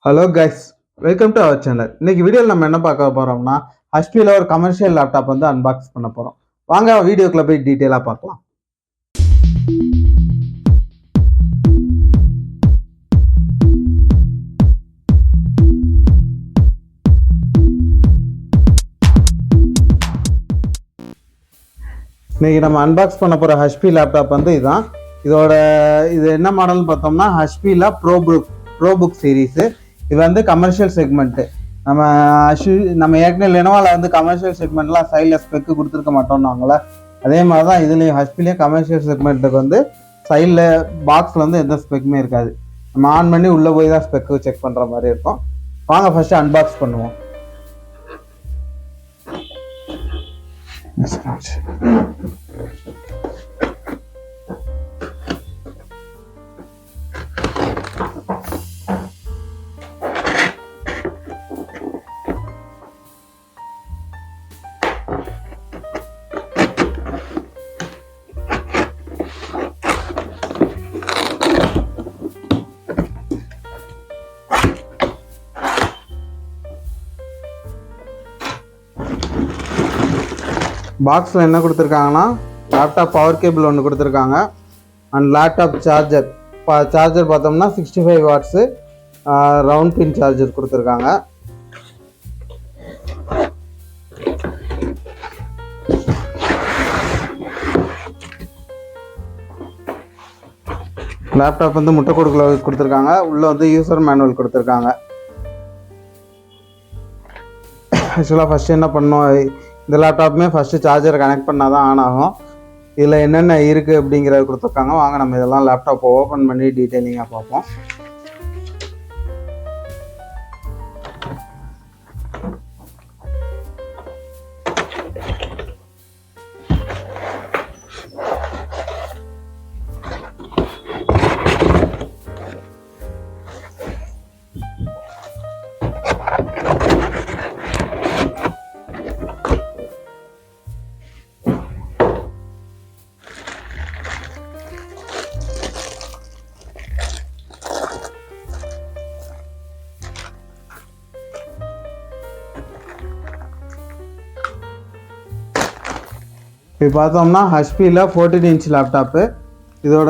Hello guys, welcome to our channel. இன்னைக்கு வீடியோவில் நம்ம என்ன பார்க்க போறோம்னா ஹச்பியில் ஒரு கமர்ஷியல் லேப்டாப் வந்து அன்பாக்ஸ் பண்ண போறோம். வாங்க வீடியோக்குள்ள போய் டீட்டெயிலாக பார்க்கலாம். இன்னைக்கு நம்ம அன்பாக்ஸ் பண்ண போற ஹச்பி லேப்டாப் வந்து இதுதான். இது என்ன மாடல்னு பார்த்தோம்னா ஹச்பியில் ப்ரோபுக் சீரீஸு. இது வந்து கமர்ஷியல் செக்மெண்ட்டு. நம்ம ஏற்கனவே லெனோவாவில் வந்து கமர்ஷியல் செக்மெண்ட்லாம் சைடில் ஸ்பெக்கு கொடுத்துருக்க மாட்டோம்னாங்களே, அதே மாதிரி தான் இதுலேயும் ஹச்பிலேயும் கமர்ஷியல் செக்மெண்ட்டுக்கு வந்து சைடில் பாக்ஸில் வந்து எந்த ஸ்பெக்குமே இருக்காது. நம்ம ஆன் பண்ணி உள்ளே போய் தான் ஸ்பெக்கு செக் பண்ணுற மாதிரி இருக்கும். வாங்க ஃபஸ்ட்டு அன்பாக்ஸ் பண்ணுவோம். பாக்ஸில் என்ன கொடுத்துருக்காங்கன்னா லேப்டாப் பவர் கேபிள் ஒன்று கொடுத்துருக்காங்க அண்ட் லேப்டாப் சார்ஜர். சார்ஜர் பார்த்தோம்னா 65 வாட்ஸு ரவுண்ட் பின் சார்ஜர் கொடுத்துருக்காங்க. லேப்டாப் வந்து முட்டை கொடுத்துருக்காங்க. உள்ளே வந்து யூசர் மேனுவல் கொடுத்துருக்காங்க. ஆக்சுவலாக ஃபஸ்ட்டு என்ன பண்ணோம், இந்த லேப்டாப்புமே ஃபஸ்ட்டு சார்ஜர் கனெக்ட் பண்ணால் தான் ஆன் ஆகும். இதில் என்னென்ன இருக்குது அப்படிங்கிறத கொடுத்துருக்காங்க. வாங்க நம்ம இதெல்லாம் லேப்டாப்பை ஓப்பன் பண்ணி டீட்டெயிலிங்காக பார்ப்போம். இப்போ பார்த்தோம்னா ஹச்பியில் 14 இன்ச் லேப்டாப்பு. இதோட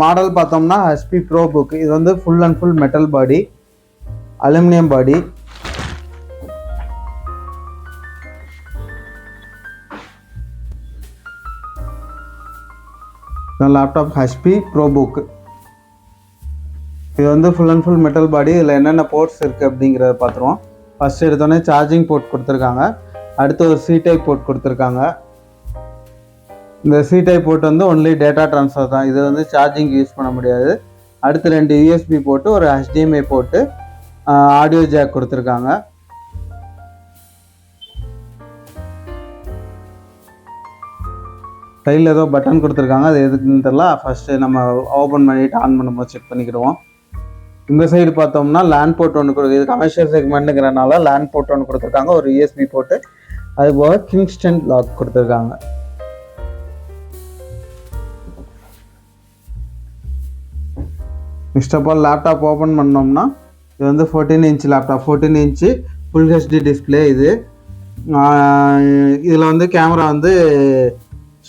மாடல் பார்த்தோம்னா ஹச்பி ப்ரோபுக். இது வந்து full and full metal body, aluminium body. Laptop HP ProBook. இது வந்து full and full metal body. இதில் என்னென்ன போர்ட்ஸ் இருக்குது அப்படிங்கிறத பார்த்துருவோம். ஃபஸ்ட் எடுத்தோடனே சார்ஜிங் போர்ட் கொடுத்துருக்காங்க. அடுத்து ஒரு சி டைப் போர்ட் கொடுத்துருக்காங்க. இந்த சி டைப் போர்ட் வந்து ஒன்லி டேட்டா ட்ரான்ஸ்ஃபர் தான். இது வந்து சார்ஜிங் யூஸ் பண்ண முடியாது. அடுத்து 2 யூஎஸ்பி போட்டு, ஒரு HDMI போட்டு, ஆடியோ ஜாக் கொடுத்துருக்காங்க. சைடில் ஏதோ பட்டன் கொடுத்துருக்காங்க, அது எதுக்குன்னு தெரியல. ஃபஸ்ட்டு நம்ம ஓப்பன் பண்ணிவிட்டு ஆன் பண்ணும்போது செக் பண்ணிக்கிடுவோம். இந்த சைடு பார்த்தோம்னா லேண்ட் போர்ட் ஒன்று இது கமர்ஷியல் செக்மெண்ட்டுங்கிறனால லேண்ட் போர்ட் ஒன்று கொடுத்துருக்காங்க, ஒரு யூஎஸ்பி போட்டு. அது போக கிங்ஸ்டன் லாக் கொடுத்துருக்காங்க. Next of all laptop open பண்ணோம்னா இது வந்து 14 inch laptop, 14 inch full HD display. இதில் வந்து கேமரா வந்து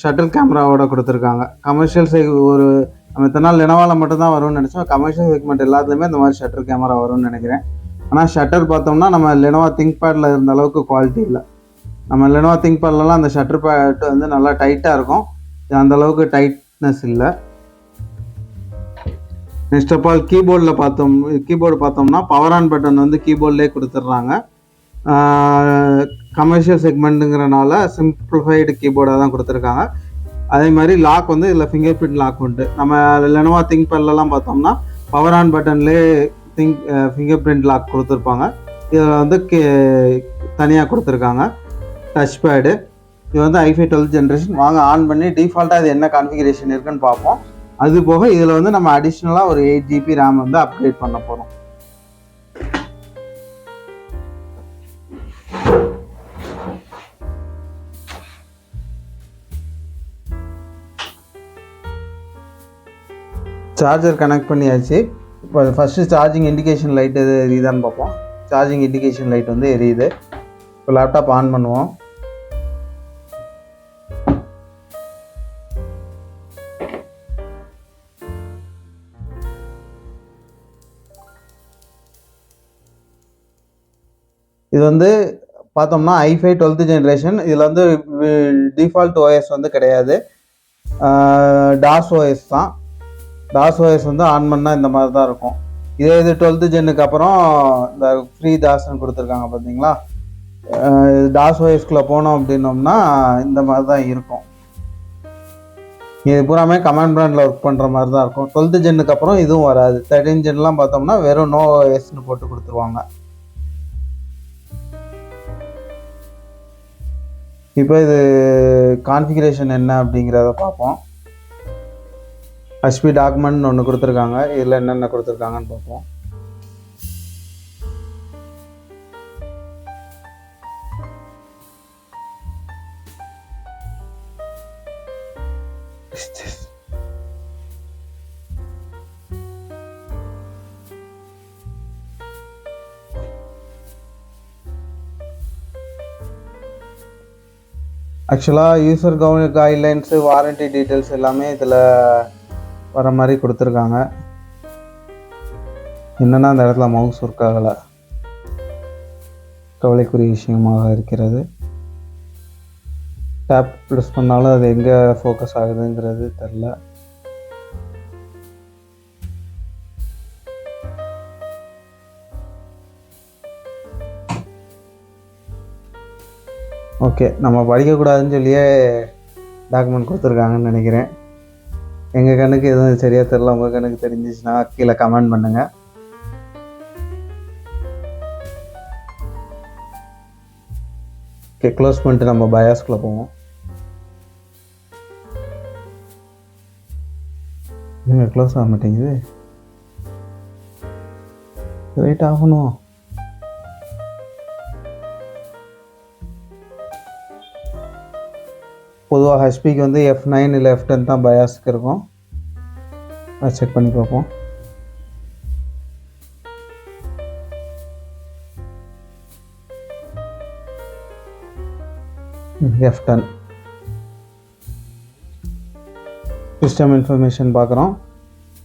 ஷட்டில் கேமராவோட கொடுத்துருக்காங்க. கமர்ஷியல் ஒரு நம்ம இத்தனை நாள் லெனோவாவில் மட்டும்தான் வரும்னு நினச்சோம். கமர்ஷியல் செக்மெண்ட் எல்லாத்துலேயுமே இந்த மாதிரி ஷட்டில் கேமரா வரும்னு நினைக்கிறேன். ஆனால் ஷட்டர் பார்த்தோம்னா நம்ம லெனோவா திங்க் பேடில் இருந்த அளவுக்கு குவாலிட்டி இல்லை. நம்ம லெனோவா திங்க் பேட்லலாம் அந்த ஷட்டர் பேட் வந்து நல்லா டைட்டாக இருக்கும். இது அந்தளவுக்கு டைட்னஸ் இல்லை. நெக்ஸ்ட் ஆஃப் ஆல் கீபோர்டு பார்த்தோம்னா பவர் ஆன் பட்டன் வந்து கீபோர்ட்லேயே கொடுத்துட்றாங்க. கமர்ஷியல் செக்மெண்ட்டுங்கிறனால சிம்பிளிஃபைடு கீபோர்டாக தான் கொடுத்துருக்காங்க. அதே மாதிரி லாக் வந்து இதில் ஃபிங்கர் பிரிண்ட் லாக் உண்டு. நம்ம லெனோவா திங்க் பேட்லலாம் பார்த்தோம்னா பவர் ஆன் பட்டன்லேயே ஃபிங்கர் பிரிண்ட் லாக் கொடுத்துருப்பாங்க. இதில் வந்து தனியாக கொடுத்துருக்காங்க. Touchpad. இது வந்து i5 12th ஜென்ரேஷன். வாங்க ஆன் பண்ணி டிஃபால்ட்டாக இது என்ன கான்ஃபிகரேஷன் இருக்குன்னு பார்ப்போம். அது போக இதில் வந்து நம்ம அடிஷ்னலாக ஒரு 8 GB ரேம் வந்து அப்கிரேட் பண்ண போகிறோம். சார்ஜர் கனெக்ட் பண்ணியாச்சு. இப்போ ஃபஸ்ட்டு சார்ஜிங் இண்டிகேஷன் லைட் எது எரியுதான்னு பார்ப்போம். சார்ஜிங் இண்டிகேஷன் லைட் வந்து எரியுது. இப்போ லேப்டாப் ஆன் பண்ணுவோம். இது வந்து பார்த்தோம்னா i5 12th ஜென்ரேஷன். இதில் வந்து டிஃபால்ட் ஓஎஸ் வந்து கிடையாது, டாஸ் ஓஎஸ் தான். டாஸ் ஓஎஸ் வந்து ஆன் பண்ணால் இந்த மாதிரி தான் இருக்கும். இதே இது 12th ஜென்னுக்கு அப்புறம் இந்த ஃப்ரீ டாஸ்ன்னு கொடுத்துருக்காங்க பார்த்தீங்களா. டாஸ் ஓஎஸ்குள்ளே போனோம் அப்படின்னோம்னா இந்த மாதிரி தான் இருக்கும். இது பூராமே கமாண்ட் பிராண்டில் ஒர்க் பண்ணுற மாதிரி தான் இருக்கும். 12th ஜென்னுக்கு அப்புறம் இதுவும் வராது. 13 ஜென்லாம் பார்த்தோம்னா வெறும் நோ ஓஎஸ்ன்னு போட்டு கொடுத்துருவாங்க. இப்போ இது கான்ஃபிகரேஷன் என்ன அப்படிங்கிறத பார்ப்போம். HP டாக்குமெண்ட் ஒன்று கொடுத்துருக்காங்க. இதில் என்னென்ன கொடுத்துருக்காங்கன்னு பார்ப்போம். ஆக்சுவலாக யூசர் கைட்லைன்ஸு, வாரண்ட்டி டீட்டெயில்ஸ் எல்லாமே இதில் வர மாதிரி கொடுத்துருக்காங்க. என்னென்னா அந்த இடத்துல மவுஸ் ஒர்க் ஆகலை, கவலைக்குரிய விஷயமாக இருக்கிறது. டேப் ப்ரெஸ் பண்ணாலும் அது எங்கே ஃபோக்கஸ் ஆகுதுங்கிறது தெரில. ஓகே, நம்ம படிக்கக்கூடாதுன்னு சொல்லியே டாக்குமெண்ட் கொடுத்துருக்காங்கன்னு நினைக்கிறேன். எங்கள் கண்ணுக்கு எதுவும் சரியாக தெரில, உங்கள் கண்ணுக்கு தெரிஞ்சிச்சுன்னா கீழே கமெண்ட் பண்ணுங்கள். ஓகே, க்ளோஸ் பண்ணிட்டு நம்ம பயாஸ்குள்ளே போவோம். நீங்கள் க்ளோஸ் ஆக மாட்டேங்குது, வெயிட் ஆகணும். பொதுவாக ஹெச்பிக்கு வந்து F9 இல்லை F10 தான் பயாஸ்க்கு இருக்கும். அதை செக் பண்ணி பார்ப்போம். F10. சிஸ்டம் இன்ஃபர்மேஷன் பார்க்குறோம்.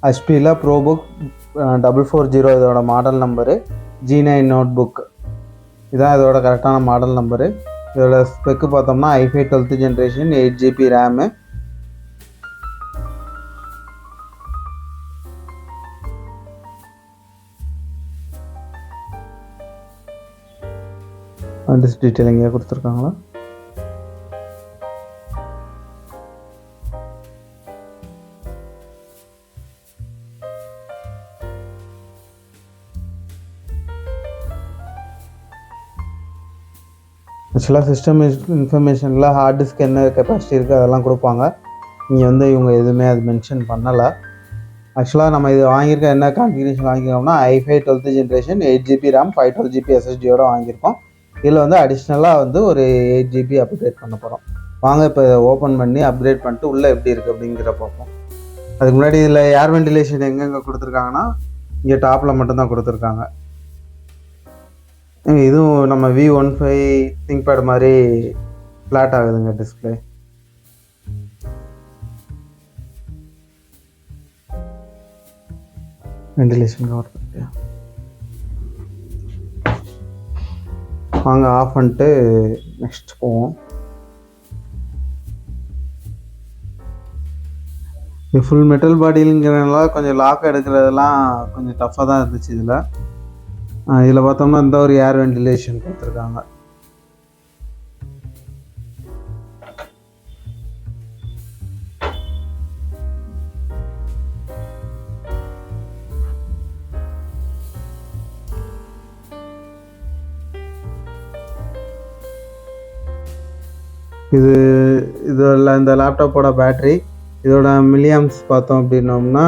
ஹெச்பியில் ப்ரோபுக் 440 இதோட model number. G9 note book இதுதான் இதோட கரெக்டான மாடல் நம்பரு. இதோட ஸ்பெக்கு பார்த்தோம்னா i5 12th generation, 8GB RAM. Address detail எங்கேயா கொடுத்துருக்காங்களா? ஆக்சுவலாக சிஸ்டம் இன்ஃபர்மேஷனில் ஹார்ட் டிஸ்க் என்ன கெப்பாசிட்டி இருக்குது அதெல்லாம் கொடுப்பாங்க. இங்கே வந்து இவங்க எதுவுமே அது மென்ஷன் பண்ணலை. ஆக்சுவலாக நம்ம இது வாங்கியிருக்க என்ன கான்ஃபிகரேஷன் வாங்கியிருக்கோம்னா i5 12th generation, 8GB RAM, 512GB SSDயோடு வாங்கியிருக்கோம். இதில் வந்து அடிஷ்னலாக வந்து ஒரு 8GB அப்கிரேட் பண்ண போகிறோம். வாங்க இப்போ ஓப்பன் பண்ணி அப்கிரேட் பண்ணிட்டு உள்ளே எப்படி இருக்குது அப்படிங்கிற பார்ப்போம். அதுக்கு முன்னாடி இதில் ஏர் வென்டிலேஷன் எங்கெங்கே கொடுத்துருக்காங்கன்னா இங்கே டாப்பில் மட்டும்தான் கொடுத்துருக்காங்க. இதுவும் நம்ம V15 திங்க்பேட் மாதிரி ஃப்ளாட் ஆகுதுங்க டிஸ்பிளே. வென்டிலேஷன் கவர் பண்ணியா? வாங்க ஆஃப் பண்ணிட்டு நெக்ஸ்ட் போவோம். இது ஃபுல் மெட்டல் பாடிங்கிறதுனால கொஞ்சம் லாக் எடுக்கிறதெல்லாம் கொஞ்சம் டஃப்பாக தான் இருந்துச்சு. இதில் பார்த்தோம்னா இந்த ஒரு ஏர் வென்டிலேஷன் கொடுத்துருக்காங்க. இதில் இந்த லேப்டாப்போட பேட்ரி, இதோட மில்லியம்ஸ் பார்த்தோம் அப்படின்னோம்னா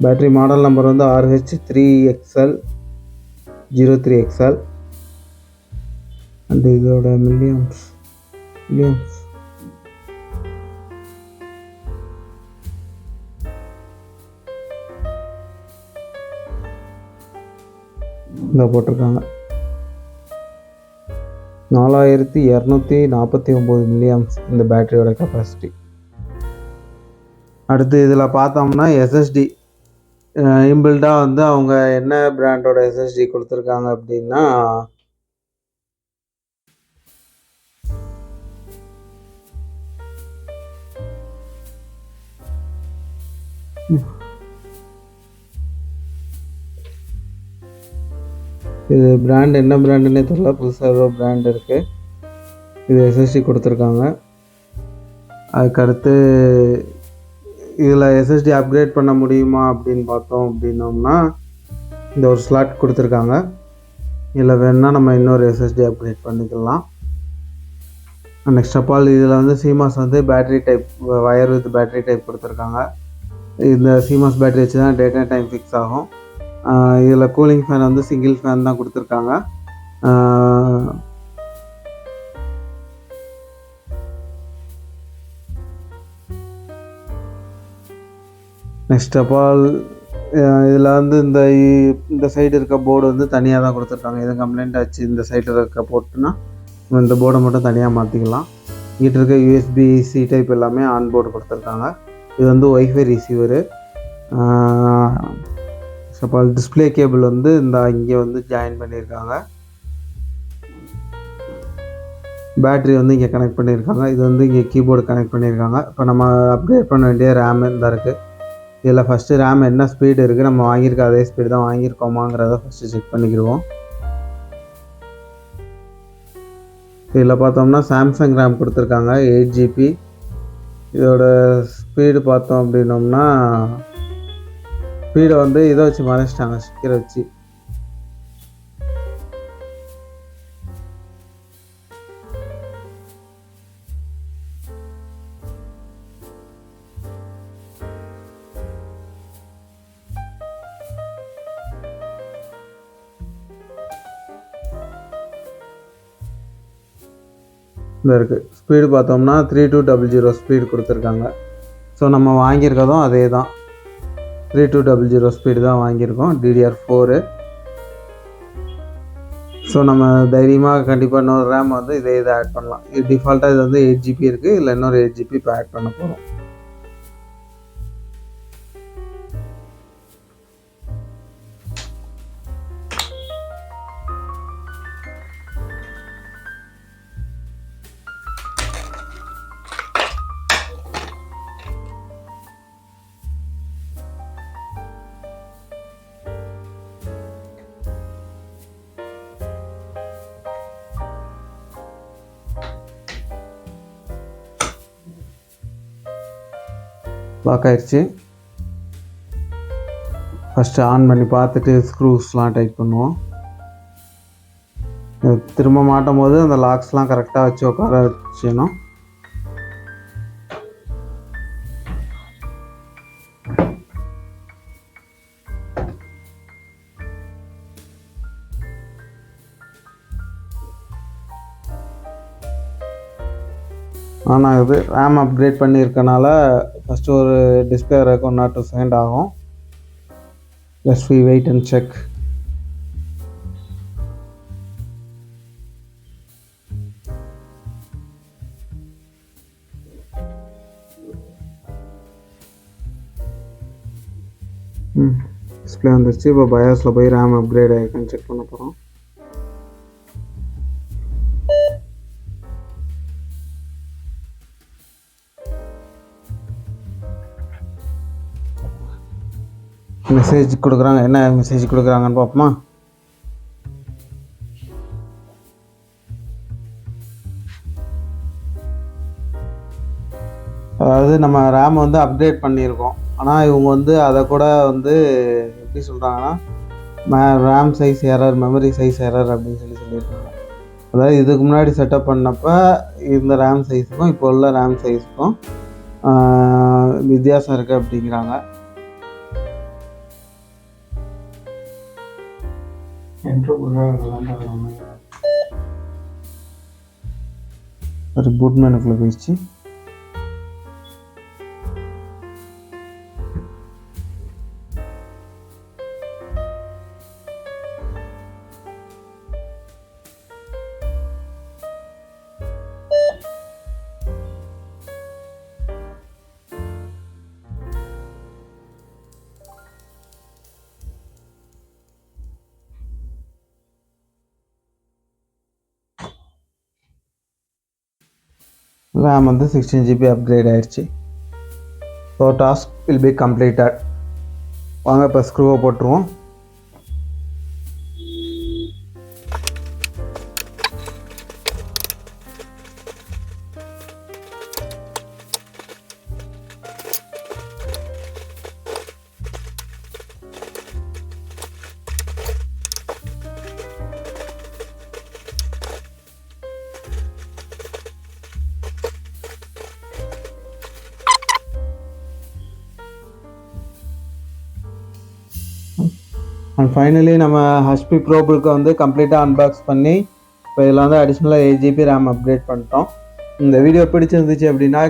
பேட்ரி மாடல் நம்பர் வந்து RH3XL03XL. அண்ட் இதோட மில்லியம்ஸ் இந்த போட்டிருக்காங்க 4249 மில்லியம்ஸ் இந்த பேட்டரியோட கெப்பாசிட்டி. அடுத்து இதில் பார்த்தோம்னா எஸ்எஸ்டி இன்பில்டாக வந்து அவங்க என்ன பிராண்டோட எஸ்எஸ்டி கொடுத்துருக்காங்க அப்படின்னா இது பிராண்ட் என்ன பிராண்டுன்னே தெரியல, புதுசாக ஏதோ பிராண்ட் இருக்குது. இது எஸ்எஸ்டி கொடுத்துருக்காங்க. அதுக்கடுத்து இதில் எஸ்எஸ்டி அப்கிரேட் பண்ண முடியுமா அப்படின்னு பார்த்தோம் அப்படின்னோம்னா இந்த ஒரு ஸ்லாட் கொடுத்துருக்காங்க. இதில் வேணுன்னா நம்ம இன்னொரு எஸ்எஸ்டி அப்கிரேட் பண்ணிக்கலாம். நெக்ஸ்ட் ஆஃப் ஆல் இதில் வந்து சிமாஸ் வந்து battery type wire with battery type கொடுத்துருக்காங்க. இந்த சிமாஸ் பேட்டரி வச்சு தான் டே டைம் ஃபிக்ஸ் ஆகும். இதில் கூலிங் ஃபேன் வந்து சிங்கிள் ஃபேன் தான் கொடுத்துருக்காங்க. நெக்ஸ்ட் ஆஃப் ஆல் இதில் வந்து இந்த சைடு இருக்க போர்டு வந்து தனியாக தான் கொடுத்துருக்காங்க. எதுவும் கம்ப்ளைண்ட் ஆச்சு இந்த சைடில் இருக்க போட்டுன்னா இந்த போர்டை மட்டும் தனியாக மாற்றிக்கலாம். இங்கிட்ட இருக்க யூஎஸ்பி சி டைப் எல்லாமே ஆன் போர்டு கொடுத்துருக்காங்க. இது வந்து ஒய்ஃபை ரிசீவரு. அப்புறம் டிஸ்பிளே கேபிள் வந்து இங்கே வந்து ஜாயின் பண்ணியிருக்காங்க. பேட்ரி வந்து இங்கே கனெக்ட் பண்ணியிருக்காங்க. இது வந்து இங்கே கீபோர்டு கனெக்ட் பண்ணியிருக்காங்க. இப்போ நம்ம அப்கிரேட் பண்ண வேண்டிய ரேம் இந்த இருக்குது. இதில் ஃபஸ்ட்டு ரேம் என்ன ஸ்பீடு இருக்குது, நம்ம வாங்கியிருக்க அதே ஸ்பீடு தான் வாங்கியிருக்கோமாங்கிறத ஃபஸ்ட்டு செக் பண்ணிக்கிடுவோம். இதில் பார்த்தோம்னா சாம்சங் ரேம் கொடுத்துருக்காங்க 8GB. இதோட ஸ்பீடு பார்த்தோம் அப்படின்னோம்னா ஸ்பீடை வந்து இதை வச்சு மறைச்சிட்டாங்க, ஸ்டிக்கரை வச்சு. இந்த இருக்குது ஸ்பீடு பார்த்தோம்னா 3200 ஸ்பீடு கொடுத்துருக்காங்க. ஸோ நம்ம வாங்கியிருக்கதும் அதே தான், 3200 ஸ்பீடு தான் வாங்கியிருக்கோம், DDR4. ஸோ நம்ம தைரியமாக கண்டிப்பாக இன்னொரு ரேம் வந்து இதை ஆட் பண்ணலாம். இது டிஃபால்ட்டாக இது வந்து 8GB இருக்குது. இல்லை இன்னொரு 8GB இப்போ ஆட் பண்ண போகிறோம். லாக் ஆயிடுச்சு. ஃபஸ்ட்டு ஆன் பண்ணி பார்த்துட்டு ஸ்க்ரூஸ்லாம் டைட் பண்ணுவோம். திரும்ப மாட்டும் போது அந்த லாக்ஸ்லாம் கரெக்டாக வச்சு உட்கார வச்சுக்கணும். ஆன் ஆகுது. ரேம் அப்கிரேட் பண்ணியிருக்கனால ஃபஸ்ட்டு ஒரு டிஸ்பிளே வரக்கு 1 or 2 செகண்ட் ஆகும். Just we wait and check. Display வந்துருச்சு. இப்போ பயாஸில் போய் ரேம் அப்கிரேட் ஆகிருக்குன்னு செக் பண்ண போகிறோம். மெசேஜ் கொடுக்குறாங்க. என்ன மெசேஜ் கொடுக்குறாங்கன்னு பார்ப்போமா? அதாவது நம்ம ரேம் வந்து அப்கிரேட் பண்ணியிருக்கோம், ஆனால் இவங்க வந்து அதை கூட வந்து எப்படி சொல்கிறாங்கன்னா RAM size error, memory size error அப்படின்னு சொல்லியிருக்காங்க. அதாவது இதுக்கு முன்னாடி செட்டப் பண்ணப்போ இந்த ரேம் சைஸுக்கும் இப்போ உள்ள ரேம் சைஸுக்கும் வித்தியாசம் இருக்குது அப்படிங்கிறாங்க. ஒரு பூட் மெனுக்குள்ள போயிடுச்சு. RAM வந்து 16GB அப்கிரேட் ஆயிடுச்சு. So task will be completed. வாங்க இப்போ ஸ்க்ரூவை போட்டுருவோம். அண்ட் ஃபைனலி நம்ம HP ProBook வந்து கம்ப்ளீட்டாக அன்பாக்ஸ் பண்ணி இப்போ இதில் வந்து அடிஷ்னலாக 8GB RAM அப்கிரேட் பண்ணிட்டோம். இந்த வீடியோ பிடிச்சிருந்துச்சு அப்படின்னா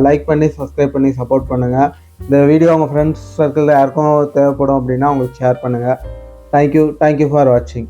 லைக் பண்ணி சப்ஸ்கிரைப் பண்ணி சப்போர்ட் பண்ணுங்கள். இந்த வீடியோ உங்கள் ஃப்ரெண்ட்ஸ் சர்க்கிளில் யாருக்கும் தேவைப்படும் அப்படின்னா உங்களுக்கு ஷேர் பண்ணுங்கள். தேங்க்யூ ஃபார் வாட்சிங்.